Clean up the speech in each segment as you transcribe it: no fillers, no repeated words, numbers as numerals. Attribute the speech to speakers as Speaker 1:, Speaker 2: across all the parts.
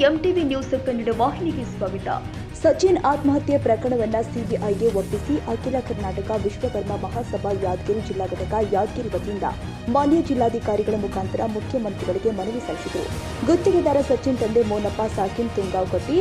Speaker 1: MTV news Kannada ವಾಹಿನಿಗೆ ಸ್ವಾಗತ.
Speaker 2: ಸಚಿನ್ ಆತ್ಮಹತ್ಯೆ ಪ್ರಕರಣವನ್ನು ಸಿಬಿಐಗೆ ಒಪ್ಪಿಸಿ ಅಖಿಲ ಕರ್ನಾಟಕ ವಿಶ್ವಕರ್ಮ ಮಹಾಸಭಾ ಯಾದಗಿರಿ ಜಿಲ್ಲಾ ಘಟಕ ಯಾದಗಿರಿ ವತಿಯಿಂದ ಮಾನ್ಯ ಜಿಲ್ಲಾಧಿಕಾರಿಗಳ ಮುಖಾಂತರ ಮುಖ್ಯಮಂತ್ರಿಗಳಿಗೆ ಮನವಿ ಸಲ್ಲಿಸಿದರು. ಗುತ್ತಿಗೆದಾರ ಸಚಿನ್ ತಂದೆ ಮೋನಪ್ಪ ಸಾಕಿನ್ ತುಂಗಾವಕಟ್ಟಿ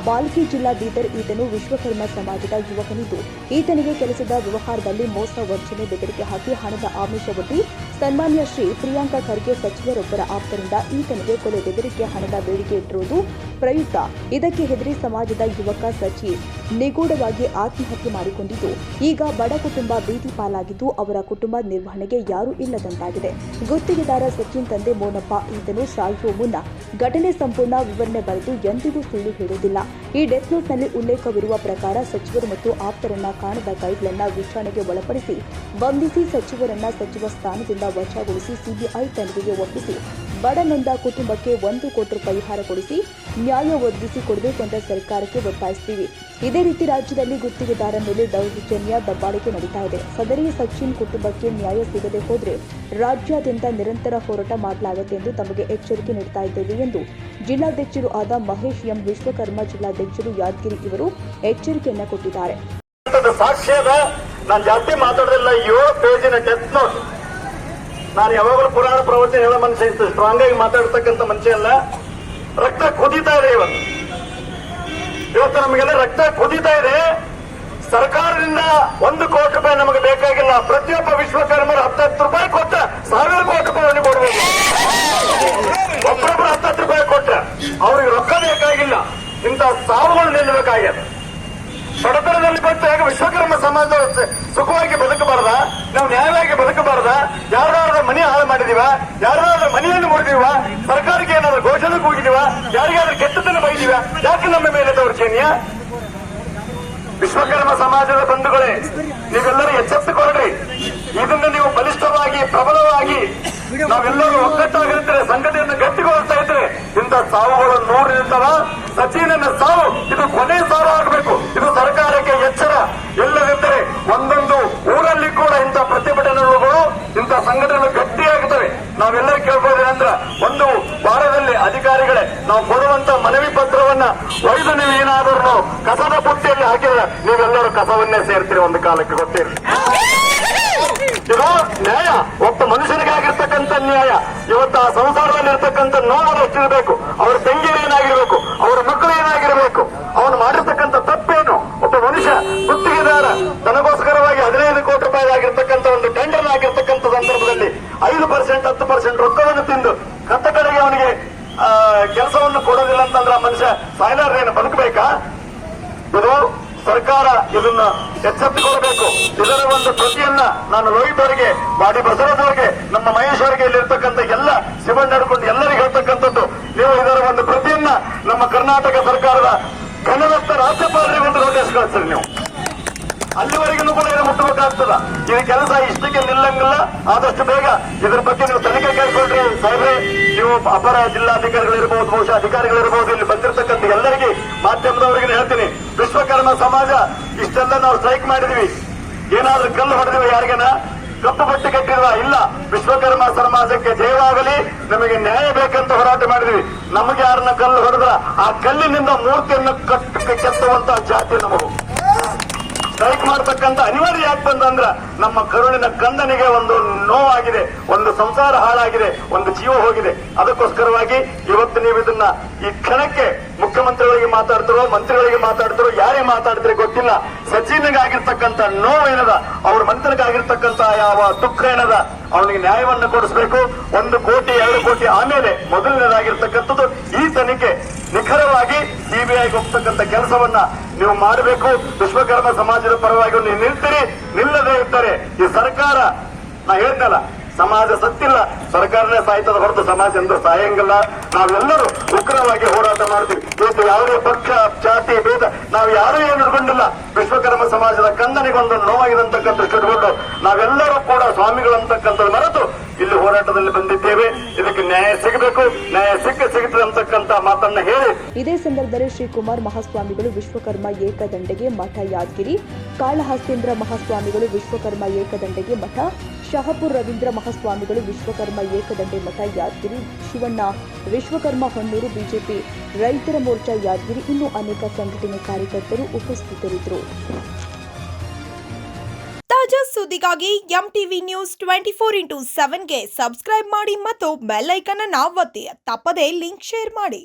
Speaker 2: ಬಾಲ್ಕಿ ಜಿಲ್ಲಾ ಬೀದರ್. ಈತನು ವಿಶ್ವಕರ್ಮ ಸಮಾಜದ ಯುವಕನಿದ್ದು ಈತನಿಗೆ ಕೆಲಸದ ವ್ಯವಹಾರದಲ್ಲಿ ಮೋಸ, ವಂಚನೆ, ಬೆದರಿಕೆ ಹಾಕಿ ಹಣದ ಆಮಿಷವೊಡ್ಡಿ ಸನ್ಮಾನ್ಯ ಶ್ರೀ ಪ್ರಿಯಾಂಕಾ ಖರ್ಗೆ ಸಚಿವರೊಬ್ಬರ ಆಪ್ತರಿಂದ ಈತನಿಗೆ ಕೊಲೆ, ಬೆದರಿಕೆ, ಹಣದ ಬೇಡಿಕೆ ಇಟ್ಟಿರುವುದು ಪ್ರಯುಕ್ತ ಇದಕ್ಕೆ ಹೆದರಿ ಸಮಾಜದ ಯುವಕ ಸಚಿ ನಿಗೂಢವಾಗಿ ಆತ್ಮಹತ್ಯೆ ಮಾಡಿಕೊಂಡಿದ್ದು ಈಗ ಬಡ ಕುಟುಂಬ ಬೀದಿ ಪಾಲಾಗಿದ್ದು ಅವರ ಕುಟುಂಬ ನಿರ್ವಹಣೆಗೆ ಯಾರೂ ಇಲ್ಲದಂತಾಗಿದೆ. ಗುತ್ತಿಗೆದಾರ ಸಚಿನ್ ತಂದೆ ಮೋನಪ್ಪ ಈತನು ಸಾಯುವ ಮುನ್ನ ಘಟನೆ ಸಂಪೂರ್ಣ ವಿವರಣೆ ಬರೆದು ಎಂದಿಗೂ ಸುಳ್ಳು ಹೇಳುವುದಿಲ್ಲ. ಈ ಡೆತ್ ನೋಟ್ನಲ್ಲಿ ಉಲ್ಲೇಖವಿರುವ ಪ್ರಕಾರ ಸಚಿವರು ಮತ್ತು ಆಪ್ತರನ್ನ ಕಾಣದ ಕೈಗಳನ್ನ ವಿಚಾರಣೆಗೆ ಒಳಪಡಿಸಿ ಬಂಧಿಸಿ ಸಚಿವರನ್ನ ಸಚಿವ ಸ್ಥಾನದಿಂದ ವಜಾಗೊಳಿಸಿ ಸಿಬಿಐ ತನಿಖೆಗೆ ಒಪ್ಪಿಸಿ ಬಡ ನೊಂದ ಕುಟುಂಬಕ್ಕೆ 1 ಕೋಟಿ ಪರಿಹಾರ ಕೊಡಿಸಿ ನ್ಯಾಯ ಒದಗಿಸಿ ಕೊಡಬೇಕು ಅಂತ ಸರ್ಕಾರಕ್ಕೆ ಒತ್ತಾಯಿಸುತ್ತೀವಿ. ಇದೇ ರೀತಿ ರಾಜ್ಯದಲ್ಲಿ ಗುತ್ತಿಗೆದಾರ ಮೇಲೆ ದೌರ್ಜನ್ಯ, ದಬ್ಬಾಳಿಕೆ ನಡೀತಾ ಇದೆ. ಸದರಿ ಸಚಿನ್ ಕುಟುಂಬಕ್ಕೆ ನ್ಯಾಯ ಸಿಗದೆ ಹೋದರೆ ರಾಜ್ಯಾದ್ಯಂತ ನಿರಂತರ ಹೋರಾಟ ಮಾಡಲಾಗುತ್ತೆ ಎಂದು ತಮಗೆ ಎಚ್ಚರಿಕೆ ನೀಡುತ್ತಾ ಇದ್ದೇವೆ ಎಂದು ಜಿಲ್ಲಾಧ್ಯಕ್ಷರು ಆದ ಮಹೇಶ್ ಎಂ, ವಿಶ್ವಕರ್ಮ ಜಿಲ್ಲಾಧ್ಯಕ್ಷರು ಯಾದಗಿರಿ ಇವರು ಎಚ್ಚರಿಕೆಯನ್ನ ಕೊಟ್ಟಿದ್ದಾರೆ.
Speaker 3: ನಾನು ಜಾಸ್ತಿ ಮಾತಾಡೋದಿಲ್ಲ. 7 ಪೇಜಿನ ಡೆತ್ ನೋಟ್. ನಾನು ಯಾವಾಗಲೂ ಪುರಾಣ ಪ್ರವಚನ ಹೇಳೋ ಮನುಷ್ಯ ಇತ್ತು, ಸ್ಟ್ರಾಂಗ್ ಆಗಿ ಮಾತಾಡ್ತಕ್ಕಂಥ ಮನುಷ್ಯ ಅಲ್ಲ. ರಕ್ತ ಕುದೀತಾ ಇದೆ ಇವತ್ತು ನಮಗೆಲ್ಲ ರಕ್ತ ಕುದೀತಾ ಇದೆ. ಸರ್ಕಾರದಿಂದ 1 ಕೋಟಿ ರೂಪಾಯಿ ನಮಗೆ ಬೇಕಾಗಿಲ್ಲ. ಪ್ರತಿಯೊಬ್ಬ ವಿಶ್ವಕರ್ಮರು 10 ರೂಪಾಯಿ ಕೊಟ್ಟ 1000 ಕೋಟಿ ರೂಪಾಯಿ ಕೊಡಬೇಕು. ಒಬ್ಬೊಬ್ಬರು 10 ರೂಪಾಯಿ ಕೊಟ್ಟ ಅವ್ರಿಗೆ ರೊಕ್ಕ ಬೇಕಾಗಿಲ್ಲ. ಇಂಥ ಸಾವುಗಳು ನಿಲ್ಲಬೇಕಾಗ್ಯದ. ಬಡತನದಲ್ಲಿ ಬಂದಾಗ ವಿಶ್ವಕರ್ಮ ಸಮಾಜ ಸುಖವಾಗಿ ಬದುಕಬಾರ್ದ? ನಾವು ನ್ಯಾಯವಾಗಿ ಬದುಕಬಾರ್ದ? ಯಾರ್ದಾದ್ರೂ ಮನೆ ಹಾಳು ಮಾಡಿದೀವ? ಯಾರ್ದಾದ್ರೂ ಮನೆಯನ್ನು ಮುರಿದೀವ? ಸರ್ಕಾರಕ್ಕೆ ಏನಾದ್ರೂ ಘೋಷಣೆ ಕೂಗಿದೀವ? ಯಾರಿಗಾದ್ರೂ ಕೆಟ್ಟದನ್ನು ಬೈದೀವ? ಯಾಕೆ ನಮ್ಮ ಮೇಲೆ ದೌರ್ಜನ್ಯ? ವಿಶ್ವಕರ್ಮ ಸಮಾಜದ ಬಂಧುಗಳೇ, ನೀವೆಲ್ಲರೂ ಎಚ್ಚೆತ್ತುಕೊಳ್ಳ್ರಿ. ಇದನ್ನು ನೀವು ಬಲಿಷ್ಠವಾಗಿ, ಪ್ರಬಲವಾಗಿ ನಾವೆಲ್ಲರೂ ಒಗ್ಗಟ್ಟಾಗಿರ್ತಾರೆ, ಸಂಘಟನೆಯನ್ನು ಗಟ್ಟಿಗೊಳಿಸ್ತಾ ಇದ್ರೆ ಇಂಥ ಸಾವುಗಳು 100 ಇರ್ತಾವ. ಸಚಿನನ ಸಾವು ಇದು ಕೊನೆ ಸಾವು ಆಗಬೇಕು. ಇದು ಸರ್ಕಾರಕ್ಕೆ ಎಚ್ಚರ. ಎಲ್ಲದಿದ್ದರೆ ಒಂದೊಂದು ಊರಲ್ಲಿ ಕೂಡ ಇಂಥ ಪ್ರತಿಭಟನೆಗಳು, ಇಂಥ ಸಂಘಟನೆಗಳು ಗಟ್ಟಿಯಾಗುತ್ತವೆ. ನಾವೆಲ್ಲರೂ ಕೇಳ್ಬೋದೇನಂದ್ರ, 1 ವಾರದಲ್ಲಿ ಅಧಿಕಾರಿಗಳೇ ನಾವು ಕೊಡುವಂತ ಮನವಿ ಪತ್ರವನ್ನ ಒಯ್ದು ನೀವು ಏನಾದರೂ ಕಸದ ಬುಟ್ಟಿಯಲ್ಲಿ ಹಾಕಿದ್ರೆ ನೀವೆಲ್ಲರೂ ಕಸವನ್ನೇ ಸೇರ್ತೀರಿ. ಒಂದು ಕಾಲಕ್ಕೆ ಗೊತ್ತಿರಿ. ಇದು ನ್ಯಾಯ, ಒಬ್ಬ ಮನುಷ್ಯನಿಗಾಗಿರ್ತಕ್ಕಂಥ ನ್ಯಾಯ. ಇವತ್ತು ಆ ಸಂಸಾರದಲ್ಲಿ ಇರ್ತಕ್ಕಂಥ ನೋವು ಎಷ್ಟಿರಬೇಕು, ಅವರ ತಂಗಿ ಏನಾಗಿರ್ಬೇಕು, ಅವರ ಮಕ್ಕಳು ಏನಾಗಿರಬೇಕು, ಅವನು ಮಾಡಿರ್ತಕ್ಕಂಥ ತಪ್ಪೇನು? ಒಬ್ಬ ಮನುಷ್ಯ ಗುತ್ತಿಗೆದಾರ ತನಗೋಸ್ಕರವಾಗಿ 15 ಕೋಟಿ ರೂಪಾಯಿ ಆಗಿರ್ತಕ್ಕಂಥ ಒಂದು ಟೆಂಡರ್ ಆಗಿರ್ತಕ್ಕಂಥ ಸಂದರ್ಭದಲ್ಲಿ 5%, 10% ರೊಕ್ಕವನ್ನು ತಿಂದು ಕತ್ತ ಕಡೆಗೆ ಅವನಿಗೆ ಕೆಲಸವನ್ನು ಕೊಡೋದಿಲ್ಲ ಅಂತಂದ್ರೆ ಆ ಮನುಷ್ಯ ಸಾಯ್ಲಾರ್ದೇನು ಬದುಕಬೇಕಾ? ಇದು ಸರ್ಕಾರ ಇದನ್ನ ಎಚ್ಚೆತ್ತುಕೊಳ್ಬೇಕು. ಇದರ ಒಂದು ಪ್ರತಿಯನ್ನ ನಾನು ರೋಹಿತ್ ಅವರಿಗೆ, ಬಾಡಿ ಬಸವರಾಜ್, ನಮ್ಮ ಮಹೇಶ್ ಅವರಿಗೆ, ಇಲ್ಲಿರ್ತಕ್ಕಂಥ ಎಲ್ಲ ಶಿವಣ್ಣ ಹಿಡ್ಕೊಂಡು ಎಲ್ಲರಿಗೆ ಹೇಳ್ತಕ್ಕಂಥದ್ದು, ನೀವು ಇದರ ಒಂದು ಪ್ರತಿಯನ್ನ ನಮ್ಮ ಕರ್ನಾಟಕ ಸರ್ಕಾರದ ಘನದತ್ತ ರಾಜ್ಯಪಾಲರಿಗೆ ಒಂದು ನೋಟಿಸ್ ಕಳಿಸ್ರಿ. ನೀವು ಅಲ್ಲಿವರೆಗೂ ಕೂಡ ಇದು ಮುಟ್ಟಬೇಕಾಗ್ತದ. ಇದು ಕೆಲಸ ಇಷ್ಟಕ್ಕೆ ನಿಲ್ಲಂಗಿಲ್ಲ. ಆದಷ್ಟು ಬೇಗ ಇದರ ಬಗ್ಗೆ ನೀವು ತನಿಖೆ ಕೈಗೊಳ್ರಿ ಸಾಹೇಬ್ರೆ. ನೀವು ಅಪರ ಜಿಲ್ಲಾಧಿಕಾರಿಗಳಿರ್ಬಹುದು, ಬಹುಶಃ ಅಧಿಕಾರಿಗಳಿರ್ಬಹುದು, ಇಲ್ಲಿ ಬಂದಿರತಕ್ಕಂಥ ಎಲ್ಲರಿಗೆ, ಮಾಧ್ಯಮದವರಿಗೆ ಹೇಳ್ತೀನಿ, ವಿಶ್ವಕರ್ಮ ಸಮಾಜ ಇಷ್ಟೆಲ್ಲ ನಾವು ಸ್ಟ್ರೈಕ್ ಮಾಡಿದ್ವಿ. ಏನಾದ್ರೂ ಕಲ್ಲು ಹೊಡೆದಿವ? ಯಾರಿಗೇನ ಕಪ್ಪು ಬಟ್ಟೆ ಕಟ್ಟಿರುವ? ಇಲ್ಲ. ವಿಶ್ವಕರ್ಮ ಸಮಾಜಕ್ಕೆ ಜಯವಾಗಲಿ, ನಮಗೆ ನ್ಯಾಯ ಬೇಕಂತ ಹೋರಾಟ ಮಾಡಿದ್ವಿ. ನಮಗೆ ಯಾರನ್ನ ಕಲ್ಲು ಹೊಡೆದ್ರ ಆ ಕಲ್ಲಿನಿಂದ ಮೂರ್ತಿಯನ್ನು ಕೆತ್ತುವಂತ ಜಾತಿ ನಮಗೂ ಸ್ಟ್ರೈಕ್ ಮಾಡತಕ್ಕಂತ ಅನಿವಾರ್ಯ ಯಾಕೆ ಬಂದಂದ್ರ ನಮ್ಮ ಕರುಳಿನ ಕಂದನಿಗೆ ಒಂದು ನೋವಾಗಿದೆ, ಒಂದು ಸಂಸಾರ ಹಾಳಾಗಿದೆ, ಒಂದು ಜೀವ ಹೋಗಿದೆ. ಅದಕ್ಕೋಸ್ಕರವಾಗಿ ಇವತ್ತು ನೀವು ಇದನ್ನ ಈ ಕ್ಷಣಕ್ಕೆ ಮುಖ್ಯಮಂತ್ರಿಗಳಿಗೆ ಮಾತಾಡ್ತಿರೋ, ಮಂತ್ರಿಗಳಿಗೆ ಮಾತಾಡ್ತಿರೋ, ಯಾರೇ ಮಾತಾಡ್ತಿರೋ ಗೊತ್ತಿಲ್ಲ. ಸಚಿನ್ಗಾಗಿರ್ತಕ್ಕಂಥ ನೋವು ಏನದ, ಅವ್ರ ಮಂತ್ರಿಗಾಗಿರ್ತಕ್ಕಂಥ ಯಾವ ದುಃಖ ಏನದ, ಅವನಿಗೆ ನ್ಯಾಯವನ್ನು ಕೊಡಿಸಬೇಕು. 1 ಕೋಟಿ 2 ಕೋಟಿ ಆಮೇಲೆ ಮೊದಲನೇದಾಗಿರ್ತಕ್ಕಂಥದ್ದು ಈ ತನಿಖೆ ನಿಖರವಾಗಿ ಸಿಬಿಐಗೆ ಹೋಗ್ತಕ್ಕಂಥ ಕೆಲಸವನ್ನ ನೀವು ಮಾಡಬೇಕು. ವಿಶ್ವಕರ್ಮ ಸಮಾಜದ ಪರವಾಗಿ ನೀವು ನಿಲ್ತೀರಿ. ನಿಲ್ಲದೇ ಇರ್ತಾರೆ ಈ ಸರ್ಕಾರ, ನಾ ಹೇಳ್ತಲ್ಲ, ಸಮಾಜ ಸತ್ತಿಲ್ಲ, ಸರ್ಕಾರನೇ ಸಾಯ್ತದ ಹೊರತು ಸಮಾಜ ಎಂದು ಸಾಯಂಗಿಲ್ಲ. ನಾವೆಲ್ಲರೂ ಉಗ್ರವಾಗಿ ಹೋರಾಟ ಮಾಡ್ತೀವಿ. ಇವತ್ತು ಯಾವುದೇ ಪಕ್ಷ, ಜಾತಿ, ಭೇದ ನಾವು ಯಾರೂ ಏನು ಹಿಡ್ಕೊಂಡಿಲ್ಲ. ವಿಶ್ವಕರ್ಮ ಸಮಾಜದ ಕಂದನಿಗೊಂದು ನೋವಾಗಿದೆ ಅಂತಕ್ಕಂಥ ಇಟ್ಕೊಂಡು ನಾವೆಲ್ಲರೂ ಕೂಡ ಸ್ವಾಮಿಗಳಂತಕ್ಕಂಥದ್ದು ಮರೆತು ಇಲ್ಲಿ ಹೋರಾಟದಲ್ಲಿ ಬಂದಿದ್ದೇವೆ. ಇದಕ್ಕೆ ನ್ಯಾಯ ಸಿಗಬೇಕು. ನ್ಯಾಯ ಸಿಗುತ್ತದೆ ಅಂತಕ್ಕಂಥ ಮಾತನ್ನ ಹೇಳಿ
Speaker 2: ಇದೇ ಸಂದರ್ಭದಲ್ಲಿ ಶ್ರೀಕುಮಾರ್ ಮಹಾಸ್ವಾಮಿಗಳು ವಿಶ್ವಕರ್ಮ ಏಕದಂಡೆಗೆ ಮಠ ಯಾದಗಿರಿ, ಕಾಳಹಸ್ತೇಂದ್ರ ಮಹಾಸ್ವಾಮಿಗಳು ವಿಶ್ವಕರ್ಮ ಏಕದಂಡೆಗೆ ಮಠ, ಶಹಾಪುರ್ ರವೀಂದ್ರ ಮಹಾಸ್ವಾಮಿಗಳು, ವಿಶ್ವಕರ್ಮ ಏಕದಂಡೆ ಮಠ ಯಾದಗಿರಿ, ಶಿವಣ್ಣ ವಿಶ್ವಕರ್ಮ ಹೊನ್ನೂರು, ಬಿಜೆಪಿ ರೈತರ ಮೋರ್ಚಾ ಯಾದಗಿರಿ, ಇನ್ನೂ ಅನೇಕ ಸಂಘಟನೆ ಕಾರ್ಯಕರ್ತರು ಉಪಸ್ಥಿತರಿದ್ದರು.
Speaker 4: ತಾಜಾ ಸುದ್ದಿಗಾಗಿ ಎಂಟಿವಿ ನ್ಯೂಸ್ 24x7ಗೆ ಸಬ್ಸ್ಕ್ರೈಬ್ ಮಾಡಿ ಮತ್ತು ಬೆಲ್ ಐಕಾನ್ ಅನ್ನು ಒತ್ತಿ. ತಪ್ಪದೇ ಲಿಂಕ್ ಶೇರ್ ಮಾಡಿ.